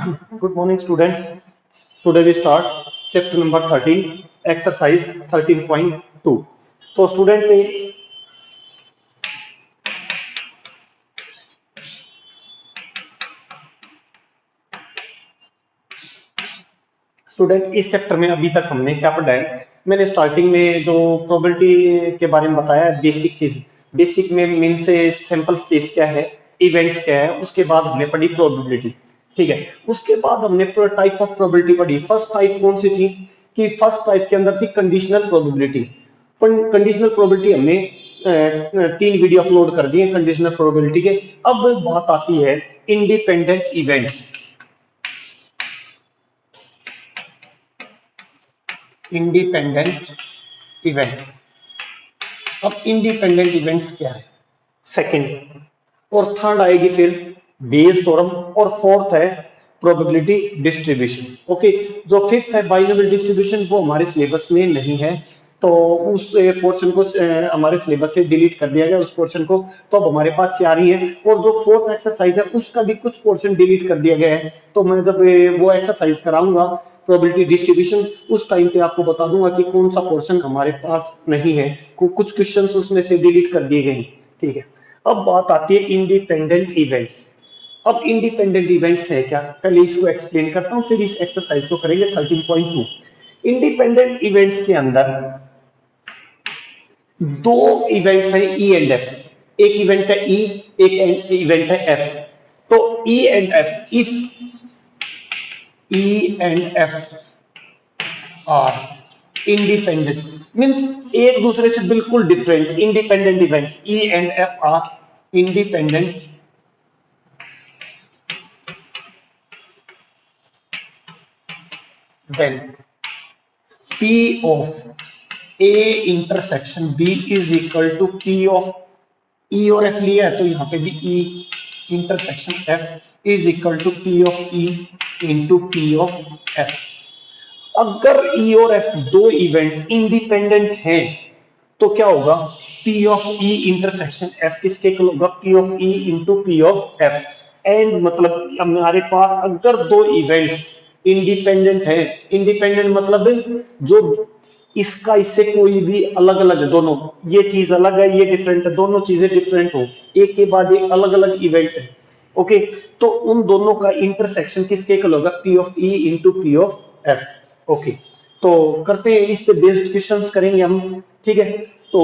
Good morning, students. Today we start chapter number 13, exercise 13.2. तो student इस chapter में अभी तक हमने क्या पढ़ा है। मैंने स्टार्टिंग में जो प्रोबेबिलिटी के बारे में बताया है, बेसिक चीज। बेसिक में मीन से सैंपल स्पेस क्या है, इवेंट्स क्या है, उसके बाद हमने पढ़ी प्रोबेबिलिटी। ठीक है। उसके बाद हमने टाइप ऑफ प्रोबेबिलिटी पढ़ी। फर्स्ट टाइप कौन सी थी कि फर्स्ट टाइप के अंदर थी कंडीशनल प्रोबेबिलिटी। कंडीशनल प्रोबेबिलिटी हमने तीन वीडियो अपलोड कर दिए कंडीशनल प्रोबेबिलिटी के। अब बात आती है इंडिपेंडेंट इवेंट्स। Independent events. अब इंडिपेंडेंट इवेंट्स क्या है, सेकंड। और थर्ड आएगी फिर बेस थ्योरम। और फोर्थ है प्रोबेबिलिटी डिस्ट्रीब्यूशन। ओके। जो फिफ्थ है बाइनोमियल डिस्ट्रीब्यूशन, वो हमारे सिलेबस में नहीं है, तो उस पोर्शन को हमारे सिलेबस से डिलीट कर दिया गया उस पोर्शन को। तो अब हमारे पास चार ही है। और जो फोर्थ एक्सरसाइज है उसका भी कुछ पोर्शन डिलीट कर दिया गया है। तो मैं जब वो एक्सरसाइज कराऊंगा प्रोबेबिलिटी डिस्ट्रीब्यूशन, उस टाइम पे आपको बता दूंगा कि कौन सा पोर्शन हमारे पास नहीं है, कुछ क्वेश्चन उसमें से डिलीट कर दिए गए हैं। ठीक है। अब बात आती है इंडिपेंडेंट इवेंट्स। अब इंडिपेंडेंट इवेंट्स है क्या, पहले इसको एक्सप्लेन करता हूं, फिर इस एक्सरसाइज को करेंगे 13.2। इंडिपेंडेंट इवेंट्स के अंदर दो इवेंट्स हैं, ई एंड एफ। एक इवेंट है ई, एक इवेंट है एफ। तो E and F, if E and F are independent, means एक दूसरे से बिल्कुल different independent events, E and F are independent, then P of A intersection B is equal to P of E। और F लिया है तो यहाँ पे भी E intersection F is equal to P of E into P of F। अगर E और F दो इवेंट्स इंडिपेंडेंट हैं तो क्या होगा, P of E intersection F किसके इक्वल होगा, P of E into P of F। And मतलब हमारे पास अगर दो इवेंट्स इंडिपेंडेंट है, इंडिपेंडेंट मतलब जो इसका इससे कोई भी अलग अलग है, दोनों ये चीज अलग है ये डिफरेंट है, दोनों चीजें डिफरेंट हो, एक के बाद एक अलग अलग इवेंट्स है। ओके। तो उन दोनों का इंटरसेक्शन किसके इक्वल होगा, P of E into P of F। Okay. तो करते हैं इस पे बेस्ड क्वेश्चंस करेंगे हम। ठीक है। तो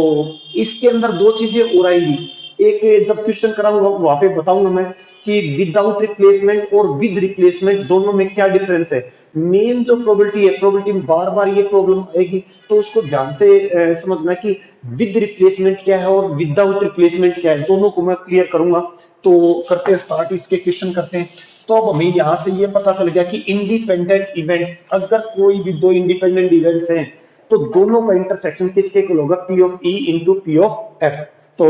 इसके अंदर दो चीजें और आएंगी। एक जब क्वेश्चन कराऊंगा वहां पे बताऊंगा मैं कि विदाउट रिप्लेसमेंट और विद रिप्लेसमेंट दोनों में क्या डिफरेंस है। मेन जो प्रोबेबिलिटी है, प्रोबेबिलिटी में बार बार ये प्रॉब्लम आएगी, तो उसको ध्यान से समझना कि विद रिप्लेसमेंट क्या है और विदाउट रिप्लेसमेंट क्या है, दोनों को मैं क्लियर करूंगा। तो करते हैं स्टार्ट, इसके क्वेश्चन करते हैं। तो अब हमें यहां से ये पता चल गया कि इंडिपेंडेंट इवेंट्स, अगर कोई भी दो इंडिपेंडेंट इवेंट्स हैं तो दोनों का इंटरसेक्शन किसके इक्वल होगा, P of E into P of F। तो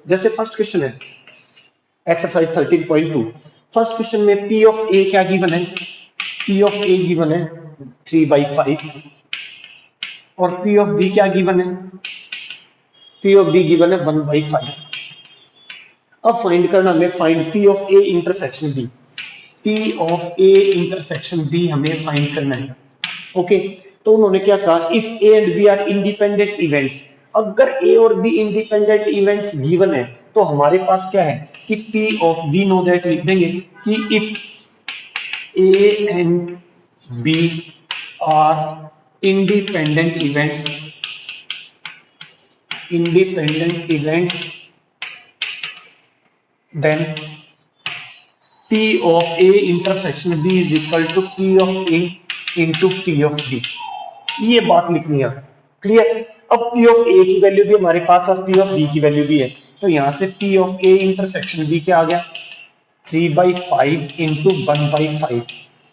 जैसे फर्स्ट क्वेश्चन है एक्सरसाइज 13.2। फर्स्ट क्वेश्चन में P ऑफ A क्या गिवन है, P ऑफ A गिवन है 3/5 और P ऑफ B क्या गिवन है, P ऑफ B गिवन है 1/5। अब फाइंड करना हमें, find P of A intersection B। P of A intersection B हमें फाइंड करना है। ओके। तो उन्होंने क्या कहा, if A and B are independent events. अगर ए और बी इंडिपेंडेंट इवेंट्स गिवन है तो हमारे पास क्या है कि P of we know that लिख देंगे कि if A and B are independent events, independent events, then P of A intersection B is equal to P of A into P of B। ये बात लिखनी है। क्लियर। अब P of A की value भी हमारे पास और P of B की वैल्यू भी है, तो यहां से P of A intersection B क्या आ गया, 3/5 इंटू 1/5।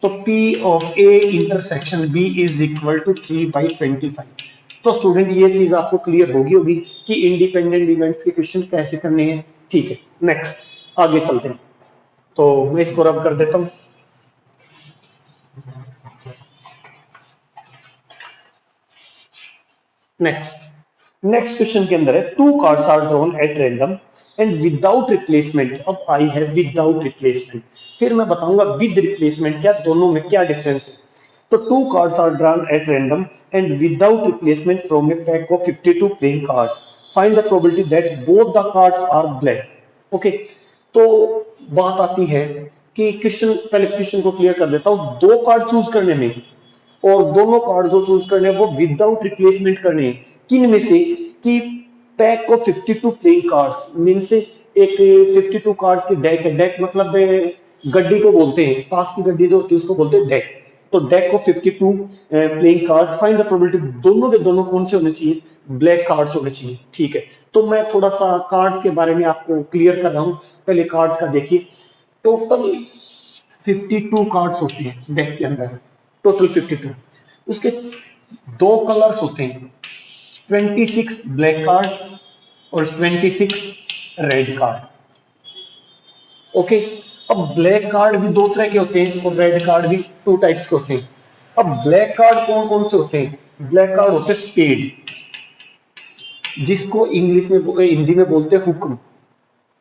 तो P of A intersection B is equal to 3/25। तो स्टूडेंट ये चीज आपको क्लियर होगी कि इंडिपेंडेंट इवेंट्स के क्वेश्चन कैसे करने हैं। ठीक है। नेक्स्ट आगे चलते हैं। तो मैं इसको रब कर देता हूं। नेक्स्ट, नेक्स्ट क्वेश्चन के अंदर है two cards are drawn at random and without replacement. अब आई है विदाउट रिप्लेसमेंट, फिर मैं बताऊंगा विद रिप्लेसमेंट क्या, दोनों में क्या डिफरेंस है। तो two cards are drawn at random and without replacement from a pack of 52 playing cards, find the probability that both the cards are black. Okay, तो बात आती है कि क्वेश्चन, पहले क्वेश्चन को क्लियर कर देता हूं। दो कार्ड चूज करने में और दोनों कार्ड जो चूज करने हैं वो विदाउट रिप्लेसमेंट करने हैं, किन में से, कि pack of 52 playing cards mean से एक 52 कार्ड्स की डेक है। डेक मतलब गड्डी को बोलते हैं, पास की गड्डी जो होती है उसको बोलते हैं डेक। तो deck of 52 playing cards, find the probability, दोनों के दोनों कौन से होने चाहिए, ब्लैक कार्ड्स होने चाहिए। ठीक है, तो मैं थोड़ा सा कार्ड्स के बारे में आपको क्लियर कर रहा हूं। पहले कार्ड्स का देखिए, टोटल 52 कार्ड्स होते हैं डेक के अंदर, टोटल 52। उसके दो कलर्स होते हैं, 26 ब्लैक कार्ड और 26 रेड कार्ड। ओके, अब ब्लैक कार्ड भी दो तरह के होते हैं और रेड कार्ड भी टू टाइप्स के होते हैं। अब ब्लैक कार्ड कौन कौन से होते हैं, ब्लैक कार्ड होते हैं स्पेड, जिसको इंग्लिश में हिंदी में बोलते हैं हुक्म।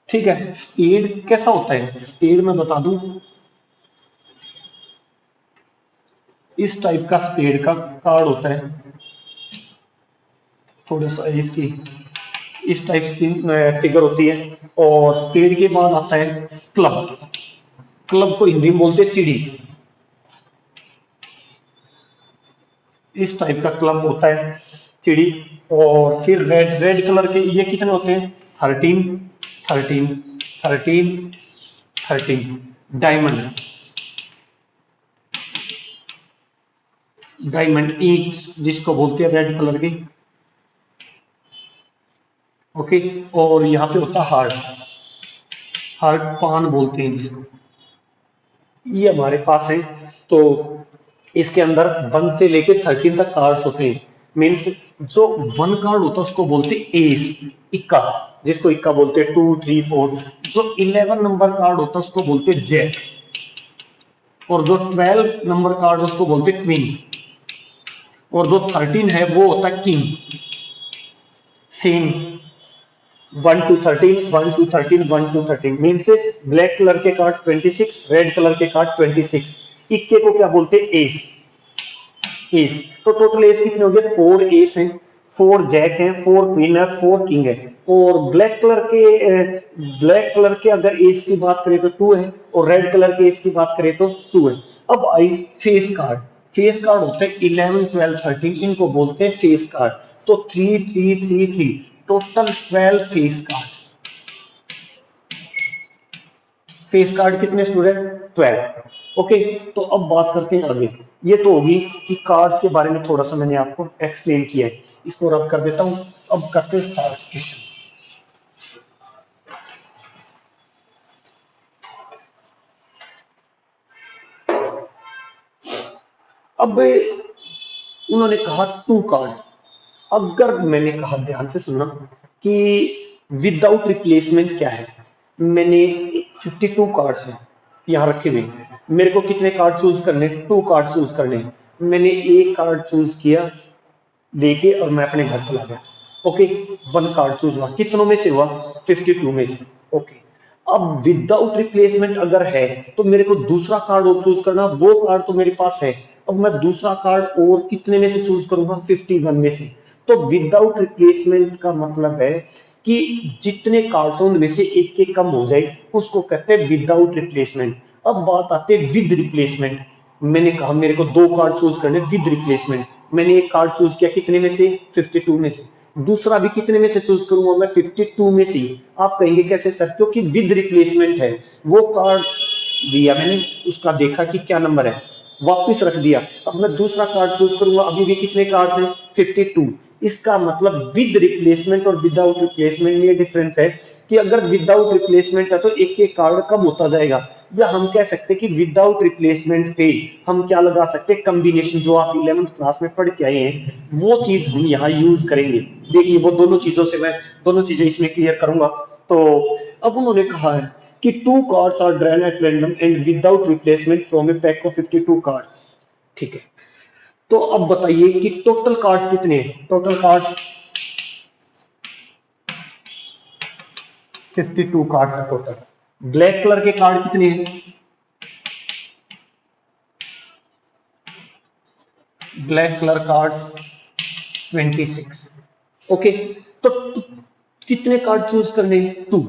ठीक है, स्पेड कैसा होता है, स्पेड मैं बता दूं, इस टाइप का स्पेड का कार्ड होता है, थोड़ा सा इसकी इस टाइप की फिगर होती है। और स्पेड के बाद आता है क्लब, क्लब को हिंदी में बोलते हैं चिड़ी, इस टाइप का क्लब होता है चिड़ी। और फिर रेड, रेड कलर के ये कितने होते हैं, 13 13 13 13 डायमंड, डायमंड ईंट जिसको बोलते हैं रेड कलर की। ओके, और यहाँ पे होता है हार्ट, हार्ट पान बोलते हैं जिसको, ये हमारे पास है। तो इसके अंदर 1 से लेके 13 तक कार्ड्स होते हैं। मीन्स जो 1 कार्ड होता है उसको बोलते हैं एस, इक्का, जिसको इक्का बोलते हैं, 2 3 4। जो 11 नंबर कार्ड होता है उसको बोलते हैं जैक, और जो 12 नंबर कार्ड उसको बोलते हैं क्वीन, और जो 13 है वो होता है king. Same 1 to 13 1 to 13 1 to 13 mean से ब्लैक कलर के कार्ड 26, रेड कलर के कार्ड 26। इक्के को क्या बोलते हैं, एस, एस। तो टोटल एस कितने हो गए, 4 एस हैं, 4 जैक हैं, 4 क्वीन है, 4 किंग है। और ब्लैक कलर के अगर एस की बात करें तो 2 है, और रेड कलर के एस की बात करें तो 2 है। अब I face card, face card होते हैं 11 12 13, इनको बोलते हैं फेस कार्ड। तो 3 3 3 3 total 12 face card. Face card कितने स्टूडेंट, 12। ओके, तो अब बात करते हैं आगे। ये तो होगी कि कार्ड्स के बारे में थोड़ा सा मैंने आपको एक्सप्लेन किया है, इसको रब कर देता हूं। अब करते हैं स्टार्ट क्वेश्चन। अब उन्होंने कहा टू कार्ड्स, अगर मैंने कहा, ध्यान से सुनना, कि विदाउट रिप्लेसमेंट क्या है। मैंने 52 कार्ड्स हैं यहाँ रखे हुए, मेरे को कितने कार्ड चूज करने, टू कार्ड चूज करने। मैंने एक कार्ड चूज किया लेके और मैं अपने घर चला गया। ओके, 1 कार्ड चूज हुआ, कितनों में से हुआ, 52 में से। ओके, अब विदाउट रिप्लेसमेंट अगर है तो मेरे को दूसरा कार्ड और चूज करना, वो कार्ड तो मेरे पास है, अब मैं दूसरा कार्ड और कितने में से चूज करूंगा, 51 में से। तो विदाउट रिप्लेसमेंट का मतलब है कि जितने कार्ड्स उनमें से एक एक कम हो जाए उसको कहते हैं विदाउट रिप्लेसमेंट। अब बात आती है विद रिप्लेसमेंट। मैंने कहा मेरे को 2 कार्ड चूज करने विद रिप्लेसमेंट, मैंने एक कार्ड चूज किया कितने में से, 52 में से। दूसरा भी कितने में से चूज करूंगा मैं, 52 में से। आप कहेंगे कैसे सर, क्योंकि विद रिप्लेसमेंट है, वो कार्ड दिया मैंने, उसका देखा कि क्या नंबर है, वापस रख दिया। अब मैं दूसरा कार्ड चूज करूंगा, अभी भी कितने कार्ड हैं, 52। इसका मतलब विद रिप्लेसमेंट और विदाउट रिप्लेसमेंट में ये डिफरेंस है कि अगर विदाउट रिप्लेसमेंट है तो एक एक कार्ड कम होता जाएगा, या हम कह सकते हैं कि विदाउट रिप्लेसमेंट पे हम क्या लगा सकते हैं, कॉम्बिनेशन, जो आप 11th क्लास में पढ़ के आए हैं वो चीज हम यहाँ यूज करेंगे। देखिए वो दोनों चीजों से मैं दोनों चीजें इसमें क्लियर करूंगा। तो अब उन्होंने कहा है कि 2 cards are drawn at random and without replacement from a pack of 52 cards. ठीक है, तो अब बताइए कि टोटल कार्ड्स कितने हैं, टोटल कार्ड्स 52 कार्ड्स है टोटल। ब्लैक कलर के कार्ड कितने हैं? Black colour card 26। ओके, तो कितने कार्ड चूज करने हैं? 2।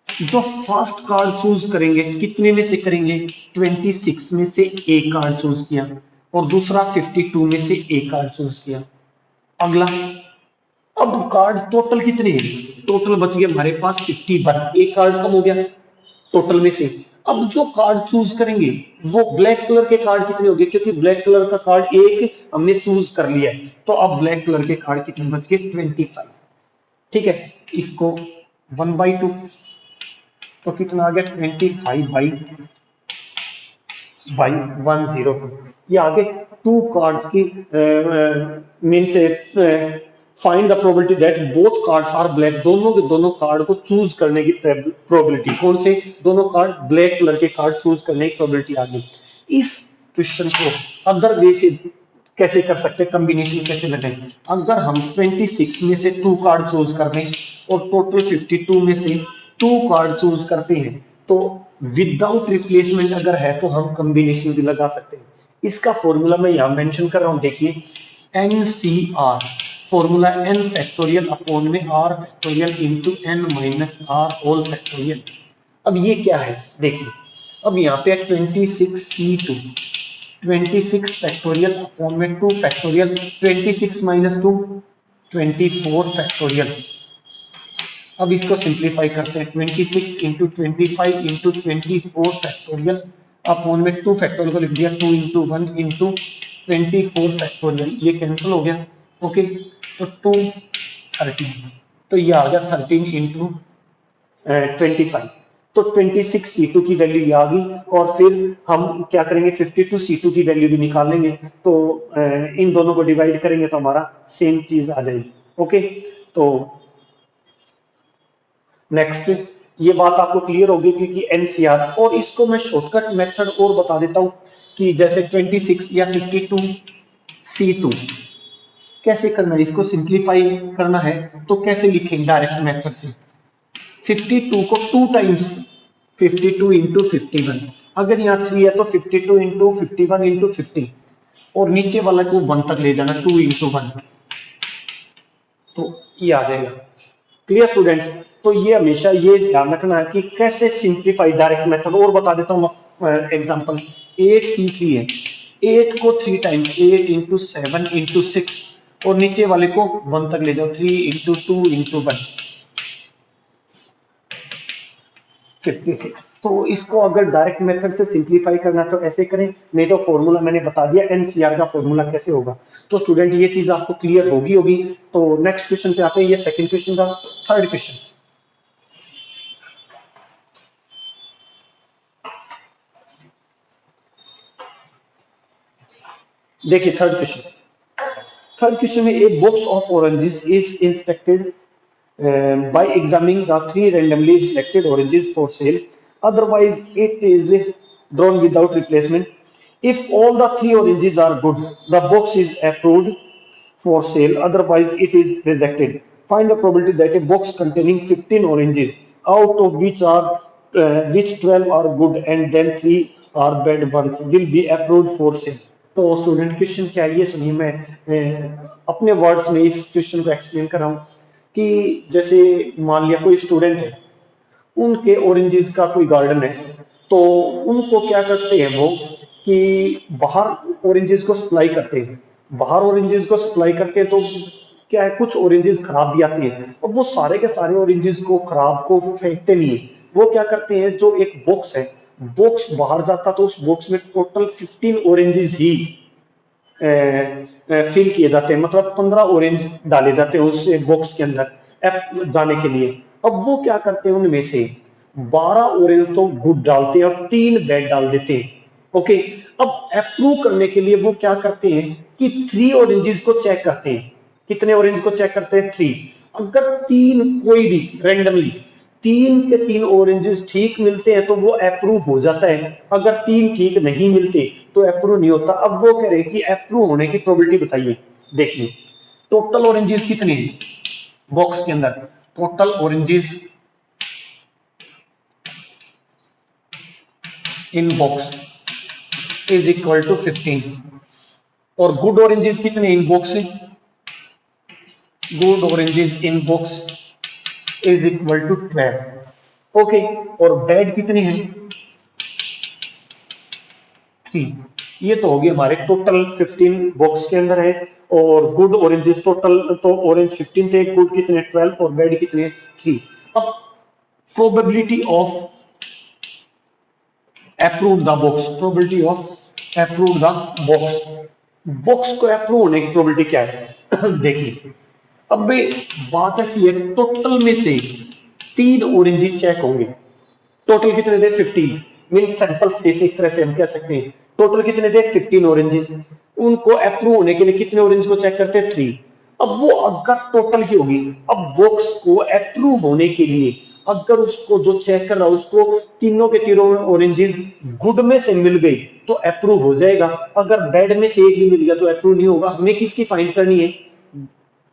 जो फर्स्ट कार्ड चूज करेंगे कितने में से करेंगे? 26 में से एक कार्ड चूज किया, और दूसरा 52 में से एक कार्ड चूज किया। अगला, अब कार्ड टोटल कितने हैं? टोटल बच गए हमारे पास 51, एक कार्ड कम हो गया टोटल में से। अब जो कार्ड चूज करेंगे वो ब्लैक कलर के कार्ड कितने हो गए? क्योंकि ब्लैक कलर का कार्ड एक हमने चूज कर लिया है, तो अब ब्लैक कलर के कार्ड कितने बच गए? 25। ठीक है, इसको 1/2, तो कितना आ गया? 25/102। ये आगे टू कार्ड्स की मीन से find the probability that both cards are black. दोनों के दोनों कार्ड को चूज करने की प्रोबेबिलिटी, कौन से? दोनों कार्ड ब्लैक कलर के कार्ड चूज करने की प्रोबेबिलिटी आ गई। इस क्वेश्चन को अदर वे से कैसे कर सकते हैं, कॉम्बिनेशन कैसे लगाएं? अगर हम 26 में से 2 कार्ड चूज कर दें और टोटल 52 में से 2 कार्ड चूज करते हैं, तो विदाउट रिप्लेसमेंट अगर है तो हम कॉम्बिनेशन भी लगा सकते हैं। इसका फॉर्मूला मैं यहां मेंशन कर रहा हूं, देखिए NCR, formula n factorial upon में r factorial into n minus r whole factorial. अब ये क्या है देखिए, अब यहाँ पे 26C2, 26 फैक्टोरियल अपॉन में 2 फैक्टोरियल, 26 माइनस 2 24 फैक्टोरियल। अब इसको सिंप्लीफाई करते हैं, 26 इंटू 25 इंटू 24 फैक्टोरियल अपॉन में 2 फैक्टोरियल को लिख दिया 2 इंटू 1 इंटू 24 फैक्टोरियल, ये कैंसिल हो गया। ओके, तो 2 13, तो ये आ गया 13 इंटू 25। तो 26C2 की वैल्यू ये आ गई, और फिर हम क्या करेंगे? 52C2 की वैल्यू भी निकालेंगे, तो इन दोनों को डिवाइड करेंगे तो हमारा सेम चीज आ जाएगी। ओके, तो नेक्स्ट, ये बात आपको क्लियर होगी क्योंकि एनसीआर, और इसको मैं शॉर्टकट मेथड और बता देता हूं कि जैसे 26 या 52C2 कैसे करना है, इसको सिंप्लीफाई करना है तो कैसे लिखेंगे? डायरेक्ट मेथड से 52 को 2 टाइम्स 52 इंटू 51, अगर यहाँ 3 है तो 52 इंटू 51 इंटू 50, और नीचे वाला को 1 तक ले जाना, 2 इंटू 1, तो ये आ जाएगा। Clear students? तो ये हमेशा ये ध्यान रखना है कि कैसे सिंप्लीफाई डायरेक्ट मेथड। और बता देता हूँ एग्जांपल, 8C3 है, 8 को 3 टाइम्स 8 इंटू 7 इंटू 6, और नीचे वाले को 1 तक ले जाओ, 3 इंटू 2 इंटू 1, 56। तो इसको अगर डायरेक्ट मेथड से सिंप्लीफाई करना तो ऐसे करें, नहीं तो फॉर्मूला मैंने बता दिया एनसीआर का फॉर्मूला कैसे होगा। तो स्टूडेंट ये चीज आपको क्लियर होगी। तो नेक्स्ट क्वेश्चन पे आते हैं, ये सेकंड क्वेश्चन था। थर्ड क्वेश्चन देखिए, थर्ड क्वेश्चन में, a box of oranges is inspected by examining the 3 randomly selected oranges for sale, otherwise it is drawn without replacement. If all the 3 oranges are good, the box is approved for sale, otherwise it is rejected. Find the probability that a box containing 15 oranges, out of which 12 are good and then 3 are bad ones, will be approved for sale. तो student question क्या है ये सुनिए, मैं अपने words में इस question को एक्सप्लेन कर रहा हूँ कि जैसे मान लिया कोई स्टूडेंट है, उनके ऑरेंजेस का कोई गार्डन है, तो उनको क्या करते हैं वो कि बाहर ऑरेंजेस को सप्लाई करते हैं, बाहर ऑरेंजेस को सप्लाई करते हैं, तो क्या है कुछ ऑरेंजेस खराब भी आते हैं, और वो सारे के सारे ऑरेंजेस को खराब को फेंकते नहीं है, वो क्या करते हैं, जो एक बॉक्स है, बॉक्स बाहर जाता तो उस बॉक्स में टोटल 15 ऑरेंजेस ही फिल किए जाते हैं, मतलब 15 ऑरेंज डाले जाते हैं उस बॉक्स के अंदर जाने के लिए। अब वो क्या करते हैं, उनमें से 12 ऑरेंज तो गुड डालते हैं और 3 बैड डाल देते हैं। ओके, अब अप्रूव करने के लिए वो क्या करते हैं कि 3 ऑरेंजेस को चेक करते हैं। कितने ऑरेंज को चेक करते हैं? 3। अगर 3 कोई भी रैंडमली 3 के 3 ऑरेंजेस ठीक मिलते हैं तो वो अप्रूव हो जाता है, अगर 3 ठीक नहीं मिलते तो अप्रूव नहीं होता। अब वो कह रहे हैं कि अप्रूव होने की प्रोबेबिलिटी बताइए। देखिए, टोटल ऑरेंजेस कितने हैं बॉक्स के अंदर? Total oranges in box is equal to 15 और गुड ऑरेंजेस कितने इन बॉक्स में, good oranges in box is equal to 12। Okay, और बैड कितने हैं 3। ये तो हो गया हमारे टोटल 15 बॉक्स के अंदर है, और गुड ऑरेंजेस टोटल तो ऑरेंज 15 थे, गुड कितने 12 और बैड कितने 3। अब probability of approve the box, probability of approve the box, box को अप्रूव होने की प्रोबेबिलिटी क्या है देखिए। अब भाई बात ऐसी है, टोटल में से 3 ऑरेंजेस चेक होंगे, टोटल कितने थे 15, मीन सैंपल स्पेस एक तरह से हम कह सकते हैं। टोटल कितने थे 15 ऑरेंजेस, उनको अप्रूव होने के लिए कितने ऑरेंज को चेक करते हैं 3। अब वो अगर टोटल की होगी, अब बॉक्स को अप्रूव होने के लिए अगर उसको जो चेक कर रहा है उसको तीनों के तीनों ऑरेंजेस गुड में से मिल गई तो अप्रूव हो जाएगा, अगर बैड में से एक भी मिल गया तो अप्रूव नहीं होगा। हमें किसकी फाइंड करनी है,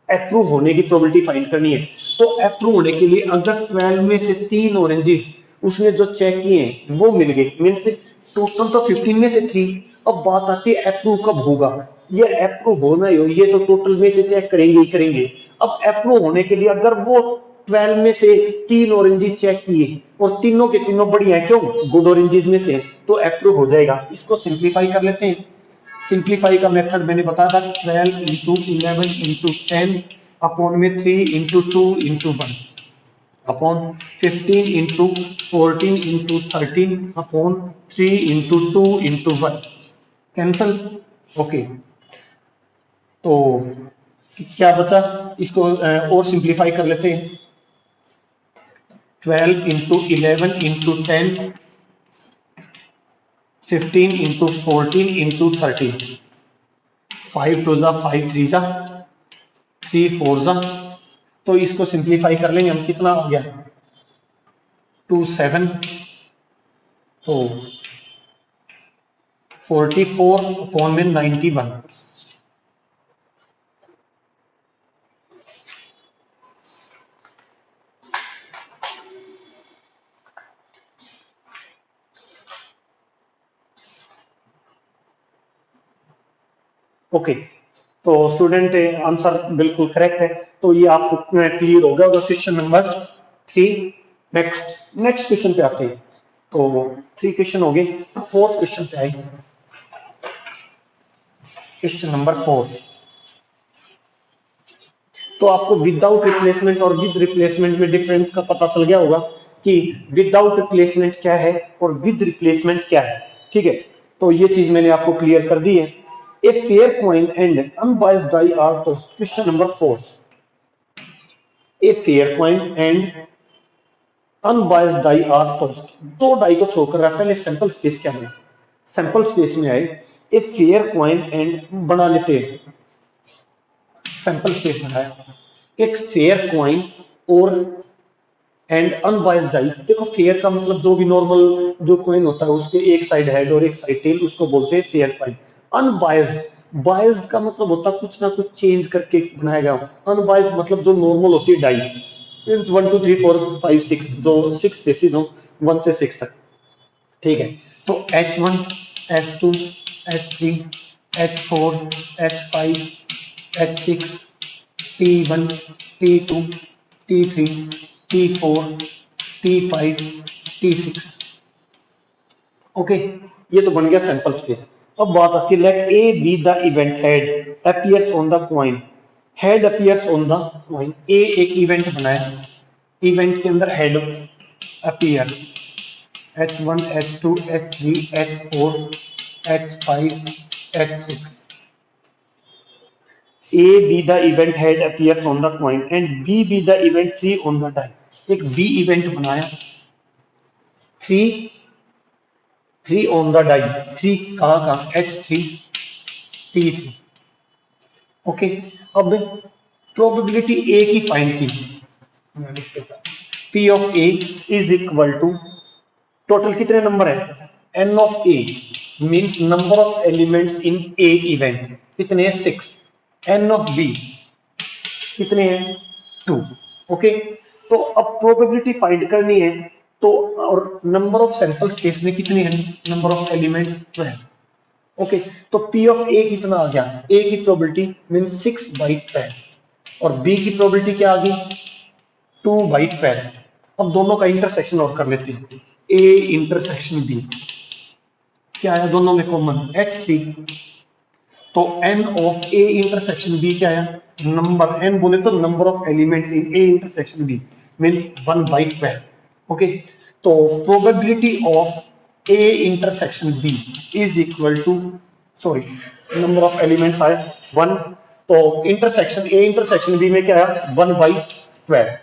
अप्रूव होने की प्रोबेबिलिटी फाइंड करनी है। तो अप्रूव होने के लिए अगर 12 में से 3 ऑरेंजेस उसने जो चेक किए हैं वो मिल गए, मीन्स टोटल तो 15 में से 3। अब बात आती है अप्रूव कब होगा, ये अप्रूव होना ही हो, ये तो टोटल में से चेक करेंगे ही करेंगे। अब अप्रूव होने के लिए अगर वो 12 में से 3 ऑरेंजेस चेक किए और तीनों के तीनों बढ़िया है, क्यों गुड ऑरेंजेस में से, तो अप्रूव हो जाएगा। इसको सिंप्लीफाई कर लेते हैं। सिंप्लीफाई का मेथड मैंने बताया था 12 इंटू 11 इंटू 10 अपॉन में 3 into 2 into 1 upon 15 into 14 into 13 upon 3 into 2 into 1 cancel. Okay, तो क्या बचा, इसको और सिंप्लीफाई कर लेते हैं। 12 इंटू 11 इंटू 10 15 इंटू 14 इंटू 13 5 टू जा 5 3 जा 3 4 जा, तो इसको सिंप्लीफाई कर लेंगे हम, कितना आ गया 27, तो 44 अपॉन में 91। ओके, तो स्टूडेंट आंसर बिल्कुल करेक्ट है। तो ये आपको क्लियर हो गया होगा क्वेश्चन नंबर 3। नेक्स्ट क्वेश्चन पे आते हैं। तो 3 क्वेश्चन हो गए, 4th क्वेश्चन पे आए, क्वेश्चन नंबर 4। तो आपको विदाउट रिप्लेसमेंट और विद रिप्लेसमेंट में डिफरेंस का पता चल गया होगा कि विदाउट रिप्लेसमेंट क्या है और विद रिप्लेसमेंट क्या है। ठीक है, तो ये चीज मैंने आपको क्लियर कर दी है। A fair coin and unbiased die are tossed, question number 4। A fair coin and unbiased die are tossed, दो डाई को थ्रो कर रहा है। पहले सैंपल स्पेस क्या है, सैंपल स्पेस में आए ए फेयर कॉइन एंड बना लेते हैं, सैंपल स्पेस बनाया एक फेयर कॉइन और एंड अनबायस्ड डाई। देखो फेयर का मतलब जो भी नॉर्मल जो कॉइन होता है उसके एक साइड हेड और एक साइड टेल, उसको बोलते हैं फेयर कॉइन। अनबायस्ड, बायस्ड का मतलब होता है कुछ ना कुछ चेंज करके बनाया गया। अनबायस्ड मतलब जो नॉर्मल होती है डाई, मींस 1 2 3 4 5 6, जो 6 स्पेसिस हो 1 से 6 तक। ठीक है, तो H1 H2 H3 H4 H5 H6 T1 T2 T3 T4 T5 T6। Okay, ये तो बन गया सैंपल स्पेस। अब बात आती है, let A be the event head appears on the coin, head appears on the coin. A एक event बनाया, इवेंट के अंदर head appears H1 H2 H3 H4 H5 H6। A be the event head appears on the coin and B be the event 3 on the die। एक B event बनाया, 3 3 on the die, 3 कहाँ कहाँ H3 T3। Okay, अब probability A की find की, P of A is equal to total कितने number है N of A means number of elements in A event कितने हैं 6, N ऑफ B कितने हैं 2। ओके, तो अब प्रोबेबिलिटी फाइंड करनी है तो और नंबर ऑफ सैंपल्स केस में कितनी है, नंबर ऑफ एलिमेंट्स 12। ओके, तो पी ऑफ ए कितना आ गया, ए की प्रोबेबिलिटी मीन 6/12 और बी की प्रोबेबिलिटी क्या आ गई 2/12। अब दोनों का इंटरसेक्शन और कर लेते हैं, ए इंटरसेक्शन बी क्या आया दोनों में कॉमन x3। तो n of A intersection B क्या आया, नंबर n बोले तो number of elements in A intersection B means 1/12। Okay, तो probability of A intersection B is equal to, sorry number of elements आया 1, तो इंटरसेक्शन ए इंटरसेक्शन बी में क्या आया 1/12।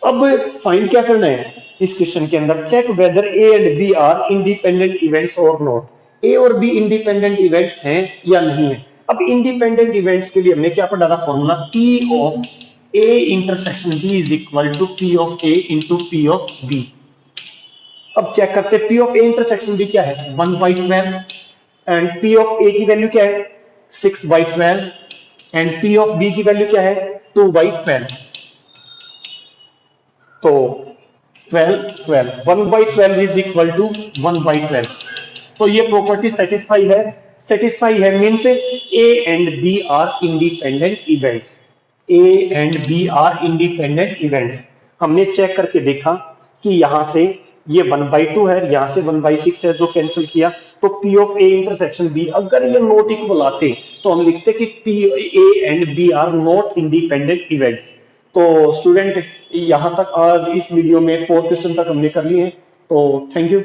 अब फाइंड क्या करना है इस क्वेश्चन के अंदर, check whether A and B are independent events और नॉट, ए और बी इंडिपेंडेंट इवेंट्स हैं या नहीं है। अब इंडिपेंडेंट इवेंट्स के लिए हमने क्या पढ़ा था formula, P of A intersection B is equal to P of A into P of B. अब चेक करते हैं, P of A intersection B क्या है 1/12 एंड पी ऑफ ए की वैल्यू क्या है 6/12 एंड पी ऑफ बी की वैल्यू क्या है 2/12। तो 1/12 इज इक्वल टू 1/12। तो ये प्रॉपर्टी सेटिस्फाई है means A and B are independent events, A and B are independent events. हमने चेक करके देखा कि यहां से ये 1/2 है, यहां से 1/6 है, जो कैंसिल किया, तो P of A intersection B अगर ये नॉट इक्वल आते तो हम लिखते कि P A and B are not independent events. तो स्टूडेंट यहां तक आज इस वीडियो में 4 क्वेश्चन तक हमने कर लिए हैं, तो थैंक यू।